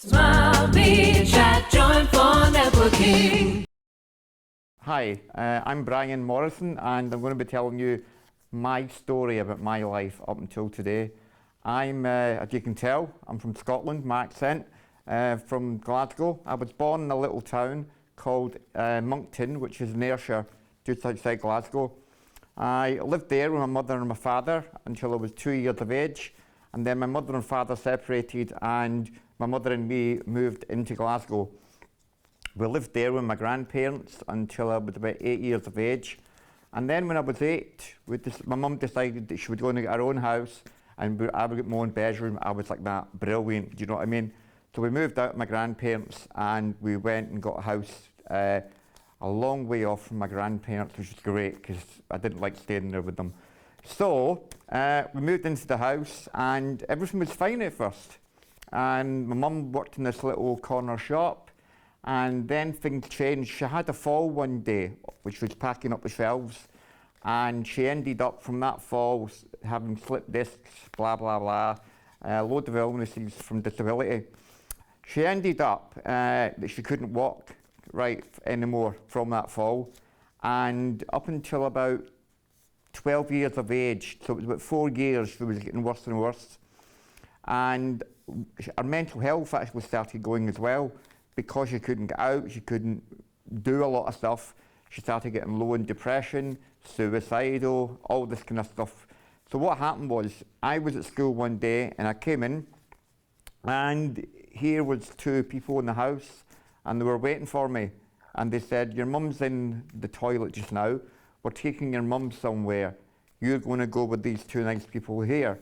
Smile, be, chat, join for networking. Hi, I'm Brian Morrison, and I'm going to be telling you my story about my life up until today. I'm, as you can tell, I'm from Scotland, my accent, from Glasgow. I was born in a little town called Moncton, which is in Ayrshire, just outside Glasgow. I lived there with my mother and my father until I was 2 years of age, and then my mother and father separated, and my mother and me moved into Glasgow. We lived there with my grandparents until I was about 8 years of age. And then when I was 8, my mum decided that she would go and get her own house, and I would get my own bedroom. I was like, that, brilliant, do you know what I mean? So we moved out with my grandparents, and we went and got a house a long way off from my grandparents, which was great, because I didn't like staying there with them. So we moved into the house, and everything was fine at first. And my mum worked in this little corner shop, and then things changed. She had a fall one day, which was packing up the shelves, and she ended up from that fall having slip discs, blah, blah, blah, a load of illnesses from disability. She ended up that she couldn't walk right anymore from that fall, and up until about 12 years of age, so it was about 4 years, she was getting worse and worse. And her mental health actually started going as well, because she couldn't get out, she couldn't do a lot of stuff. She started getting low in depression, suicidal, all this kind of stuff. So what happened was, I was at school one day and I came in, and here was 2 people in the house, and they were waiting for me. And they said, your mum's in the toilet just now, we're taking your mum somewhere. You're going to go with these 2 nice people here.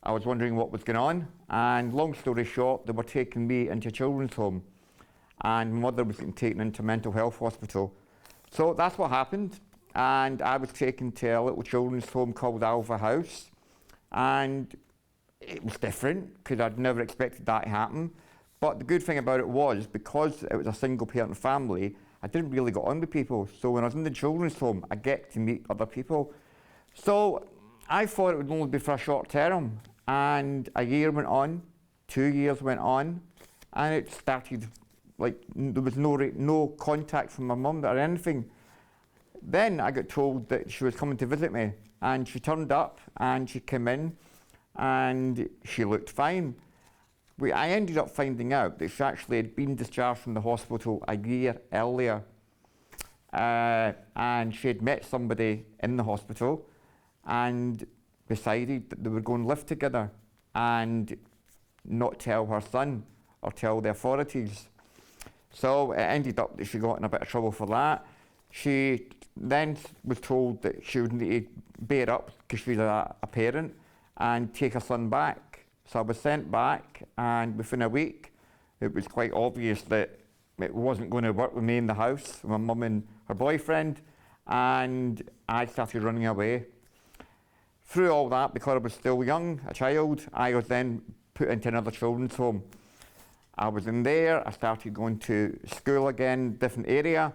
I was wondering what was going on, and long story short, they were taking me into a children's home, and my mother was getting taken into a mental health hospital. So that's what happened, and I was taken to a little children's home called Alva House, and it was different, because I'd never expected that to happen. But the good thing about it was, because it was a single parent family, I didn't really get on with people. So when I was in the children's home, I get to meet other people. So I thought it would only be for a short term, and a year went on, 2 years went on, and it started like there was no contact from my mum or anything. Then I got told that she was coming to visit me, and she turned up and she came in and she looked fine. I ended up finding out that she actually had been discharged from the hospital a year earlier, and she had met somebody in the hospital and decided that they were going to live together and not tell her son or tell the authorities. So it ended up that she got in a bit of trouble for that. She then was told that she would need to bear up because she was a parent and take her son back. So I was sent back, and within a week it was quite obvious that it wasn't going to work with me in the house, with my mum and her boyfriend, and I started running away. Through all that, because I was still young, a child, I was then put into another children's home. I was in there, I started going to school again, different area,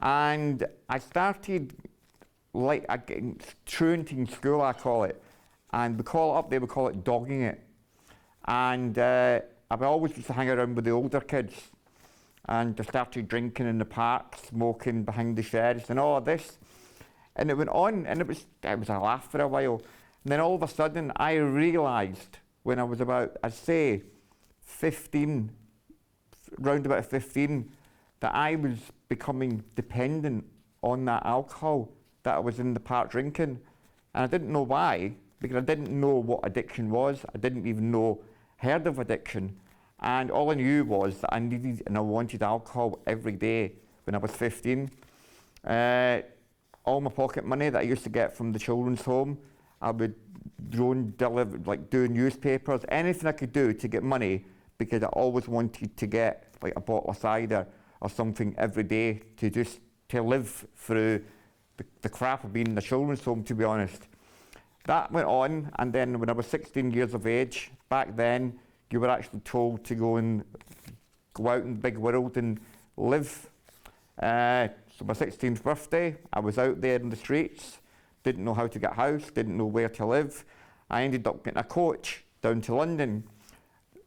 and I started getting truanting school, I call it. And we call it up there, we call it dogging it. And I always used to hang around with the older kids, and I started drinking in the park, smoking behind the sheds and all of this. And it went on, and it was a laugh for a while. And then all of a sudden, I realised when I was about, I'd say, 15, round about 15, that I was becoming dependent on that alcohol that I was in the park drinking. And I didn't know why, because I didn't know what addiction was. I didn't even heard of addiction. And all I knew was that I needed and I wanted alcohol every day when I was 15. All my pocket money that I used to get from the children's home, I would deliver, like do newspapers, anything I could do to get money, because I always wanted to get like a bottle of cider or something every day to live through the crap of being in the children's home, to be honest. That went on, and then when I was 16 years of age, back then, you were actually told to go out in the big world and live. So my 16th birthday, I was out there in the streets, didn't know how to get a house, didn't know where to live. I ended up getting a coach down to London.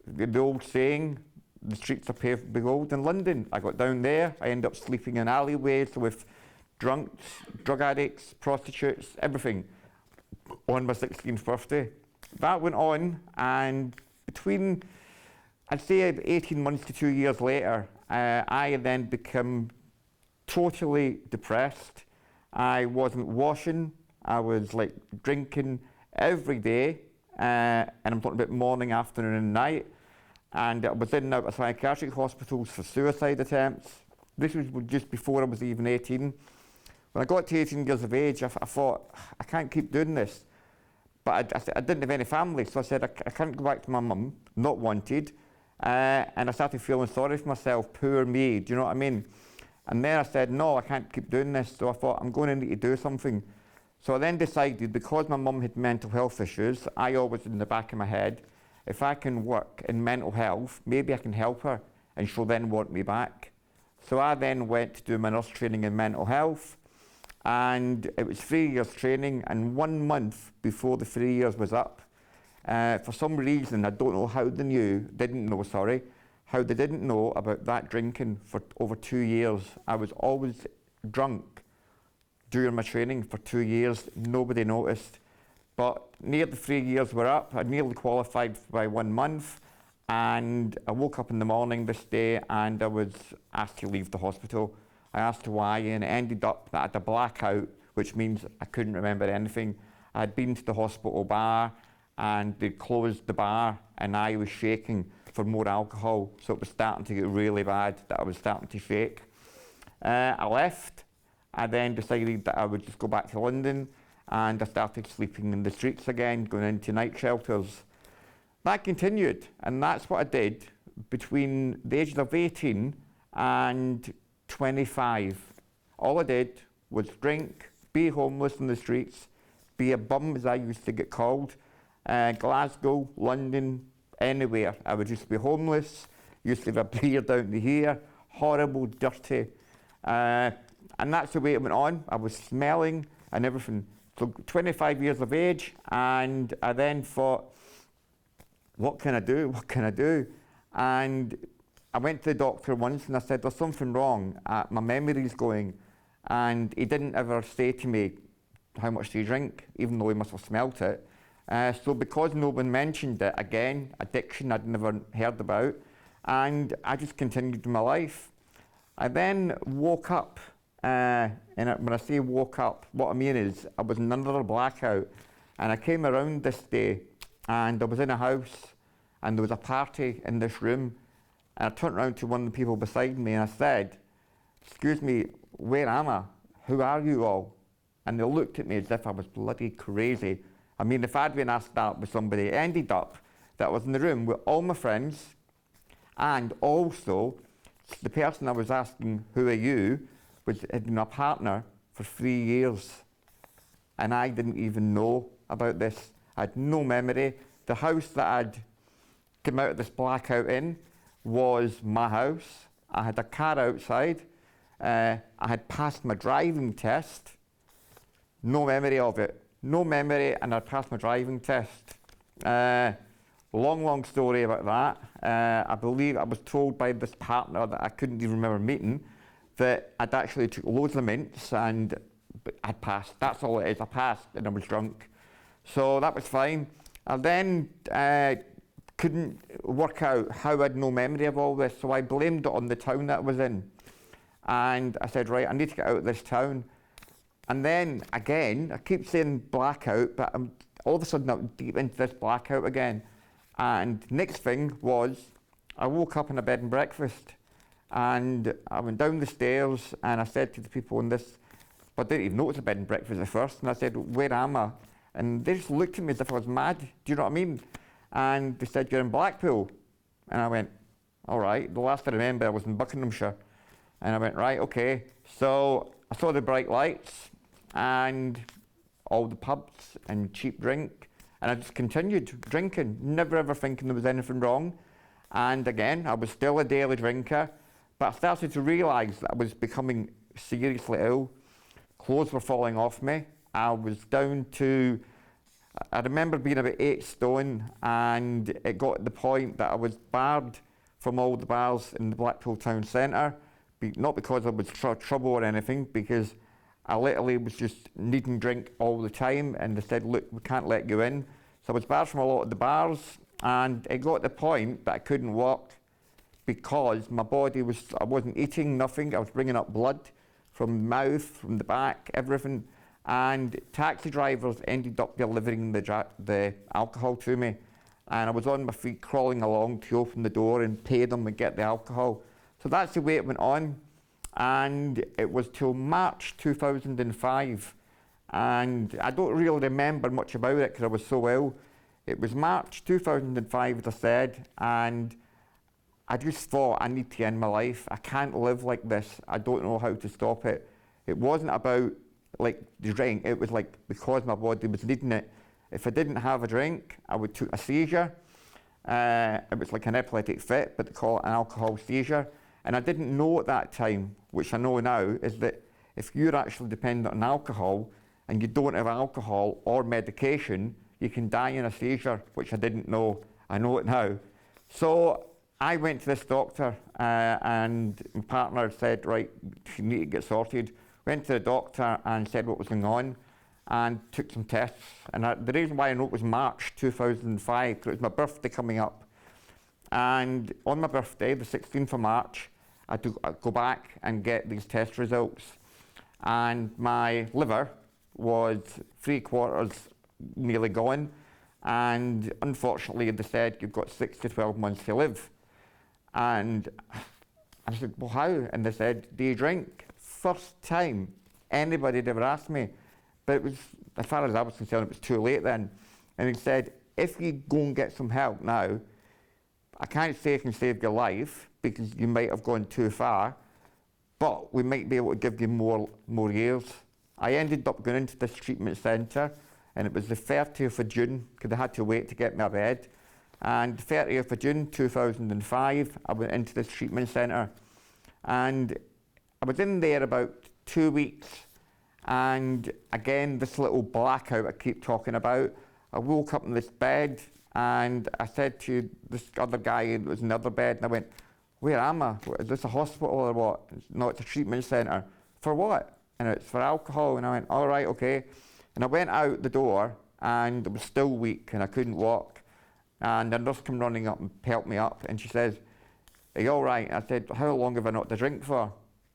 The old saying, the streets are paved with gold in London. I got down there, I ended up sleeping in alleyways with drunks, drug addicts, prostitutes, everything on my 16th birthday. That went on, and between, I'd say 18 months to 2 years later, I then became totally depressed. I wasn't washing, I was like drinking every day, and I'm talking about morning, afternoon and night. And I was in and out of psychiatric hospitals for suicide attempts. This was just before I was even 18. When I got to 18 years of age, I thought, I can't keep doing this. But I didn't have any family, so I said, I can't go back to my mum, not wanted. And I started feeling sorry for myself, poor me, do you know what I mean? And then I said, no, I can't keep doing this. So I thought, I'm going to need to do something. So I then decided, because my mum had mental health issues, I always in the back of my head, if I can work in mental health, maybe I can help her and she'll then want me back. So I then went to do my nurse training in mental health, and it was 3 years training, and 1 month before the 3 years was up, for some reason, I don't know how they didn't know about that drinking for over 2 years. I was always drunk during my training for 2 years, nobody noticed. But near the 3 years were up, I nearly qualified by 1 month, and I woke up in the morning this day and I was asked to leave the hospital. I asked why, and it ended up that I had a blackout, which means I couldn't remember anything. I had been to the hospital bar and they closed the bar and I was shaking for more alcohol, so it was starting to get really bad that I was starting to shake. I left. I then decided that I would just go back to London, and I started sleeping in the streets again, going into night shelters. That continued, and that's what I did between the ages of 18 and 25. All I did was drink, be homeless in the streets, be a bum as I used to get called. Glasgow, London, anywhere. I would just be homeless, used to have a beard down to here, horrible, dirty. And that's the way it went on. I was smelling and everything. So 25 years of age, and I then thought, what can I do? What can I do? And I went to the doctor once and I said, there's something wrong. My memory's going. And he didn't ever say to me, how much do you drink? Even though he must have smelt it. So because no one mentioned it, again, addiction I'd never heard about, and I just continued my life. I then woke up, and when I say woke up, what I mean is I was in another blackout, and I came around this day, and I was in a house, and there was a party in this room, and I turned around to one of the people beside me, and I said, excuse me, where am I? Who are you all? And they looked at me as if I was bloody crazy. I mean, if I'd been asked that with somebody, it ended up that I was in the room with all my friends, and also the person I was asking, who are you, had been a partner for 3 years. And I didn't even know about this. I had no memory. The house that I'd come out of this blackout in was my house. I had a car outside. I had passed my driving test. No memory of it. No memory, and I passed my driving test. Long story about that. I believe I was told by this partner that I couldn't even remember meeting that I'd actually took loads of mints and I'd passed. That's all it is. I passed and I was drunk. So that was fine. I then couldn't work out how I had no memory of all this, so I blamed it on the town that I was in. And I said, right, I need to get out of this town. And then again, I keep saying blackout, but all of a sudden I'm deep into this blackout again. And next thing was, I woke up in a bed and breakfast, and I went down the stairs and I said to the people in this, but I didn't even know it was a bed and breakfast at first, and I said, where am I? And they just looked at me as if I was mad, do you know what I mean? And they said, you're in Blackpool. And I went, all right. The last I remember, I was in Buckinghamshire. And I went, right, okay. So I saw the bright lights and all the pubs and cheap drink, and I just continued drinking, never ever thinking there was anything wrong. And again, I was still a daily drinker, but I started to realise that I was becoming seriously ill. Clothes were falling off me. I was down to, I remember being about 8 stone, and it got to the point that I was barred from all the bars in the Blackpool town centre, not because I was trouble or anything, because I literally was just needing drink all the time, and they said, look, we can't let you in. So I was barred from a lot of the bars, and it got to the point that I couldn't walk because my body I wasn't eating nothing. I was bringing up blood from the mouth, from the back, everything. And taxi drivers ended up delivering the alcohol to me. And I was on my feet crawling along to open the door and pay them and get the alcohol. So that's the way it went on. And it was till March 2005. And I don't really remember much about it because I was so ill. It was March 2005, as I said, and I just thought, I need to end my life. I can't live like this. I don't know how to stop it. It wasn't about like the drink, it was like because my body was needing it. If I didn't have a drink, I would take a seizure. It was like an epileptic fit, but they call it an alcohol seizure. And I didn't know at that time, which I know now, is that if you're actually dependent on alcohol and you don't have alcohol or medication, you can die in a seizure, which I didn't know. I know it now. So I went to this doctor and my partner said, right, you need to get sorted. Went to the doctor and said what was going on and took some tests. And the reason why I know it was March 2005, because it was my birthday coming up. And on my birthday, the 16th of March, I'd go back and get these test results. And my liver was 3/4 nearly gone. And unfortunately, they said, you've got 6 to 12 months to live. And I said, well, how? And they said, do you drink? First time anybody had ever asked me. But it was, as far as I was concerned, it was too late then. And he said, if you go and get some help now, I can't say I can save your life because you might have gone too far, but we might be able to give you more years. I ended up going into this treatment centre, and it was the 30th of June, because I had to wait to get my bed. And 30th of June 2005, I went into this treatment centre. And I was in there about 2 weeks. And again, this little blackout I keep talking about. I woke up in this bed and I said to this other guy who was in the other bed, and I went, where am I? Is this a hospital or what? No, it's a treatment centre. For what? And it's for alcohol. And I went, all right, okay. And I went out the door and I was still weak and I couldn't walk. And the nurse came running up and helped me up, and she says, are you all right? And I said, how long have I not to drink for?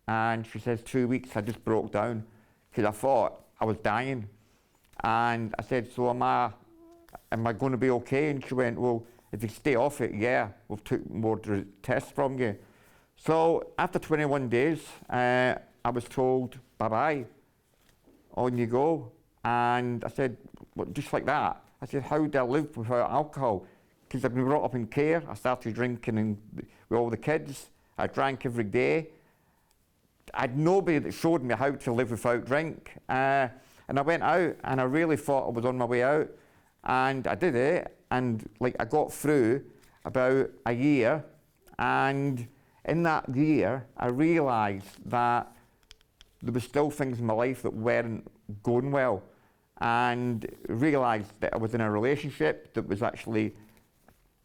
And she says, 2 weeks. I just broke down because I thought I was dying. And I said, so am I going to be okay? And she went, well, if you stay off it, yeah, we'll take more tests from you. So after 21 days, I was told, bye-bye, on you go. And I said, well, just like that. I said, how do I live without alcohol? Because I've been brought up in care. I started drinking with all the kids. I drank every day. I had nobody that showed me how to live without drink. And I went out and I really thought I was on my way out. And I did it, and like I got through about a year, and in that year I realised that there were still things in my life that weren't going well, and realised that I was in a relationship that was actually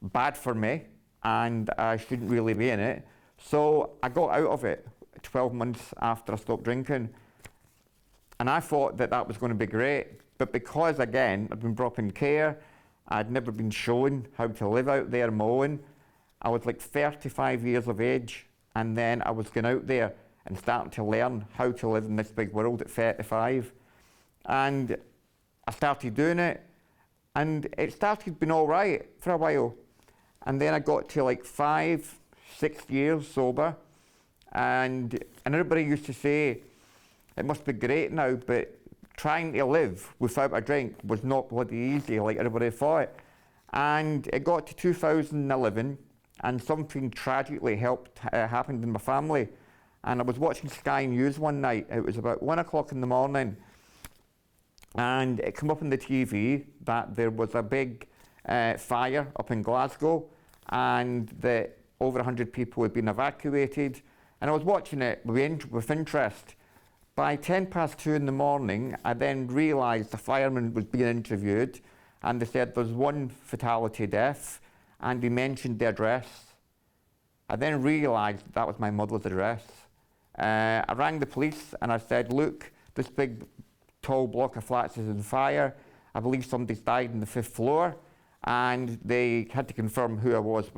bad for me and I shouldn't really be in it. So I got out of it 12 months after I stopped drinking, and I thought that that was going to be great. But because, again, I'd been brought up in care, I'd never been shown how to live out there on my own. I was like 35 years of age, and then I was going out there and starting to learn how to live in this big world at 35. And I started doing it, and it started being all right for a while. And then I got to like 5, 6 years sober, and everybody used to say, it must be great now, but trying to live without a drink was not bloody easy like everybody thought. And it got to 2011, and something tragically happened in my family. And I was watching Sky News one night. It was about 1 o'clock in the morning, and it came up on the TV that there was a big fire up in Glasgow, and that over 100 people had been evacuated. And I was watching it with interest. By 2:10 in the morning, I then realised the fireman was being interviewed, and they said there's one fatality death, and he mentioned the address. I then realised that was my mother's address. I rang the police and I said, look, this big tall block of flats is on fire. I believe somebody's died on the 5th floor. And they had to confirm who I was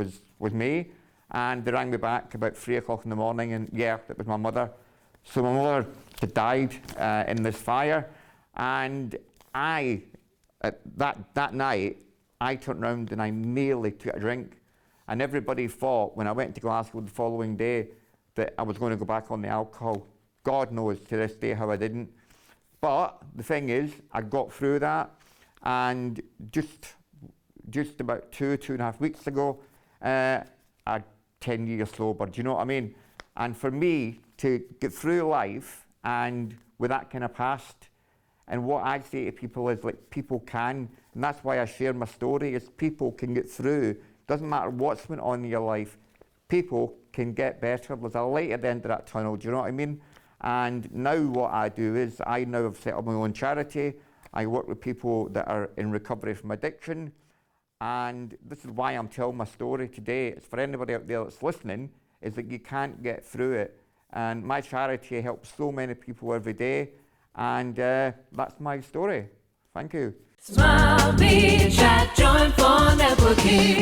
me. And they rang me back about 3 o'clock in the morning, and yeah, it was my mother. So my mother had died in this fire. And that night, I turned around and I nearly took a drink. And everybody thought when I went to Glasgow the following day that I was going to go back on the alcohol. God knows to this day how I didn't. But the thing is, I got through that, and just about 2.5 weeks ago, I had 10 years sober, do you know what I mean? And for me to get through life and with that kind of past, and what I say to people is, like, people can, and that's why I share my story, is people can get through. Doesn't matter what's went on in your life, people can get better. There's a light at the end of that tunnel, do you know what I mean? And now what I do is, I now have set up my own charity. I work with people that are in recovery from addiction. And this is why I'm telling my story today. It's for anybody out there that's listening, is that you can't get through it. And my charity helps so many people every day. And that's my story. Thank you. Smile, be chat, join for networking.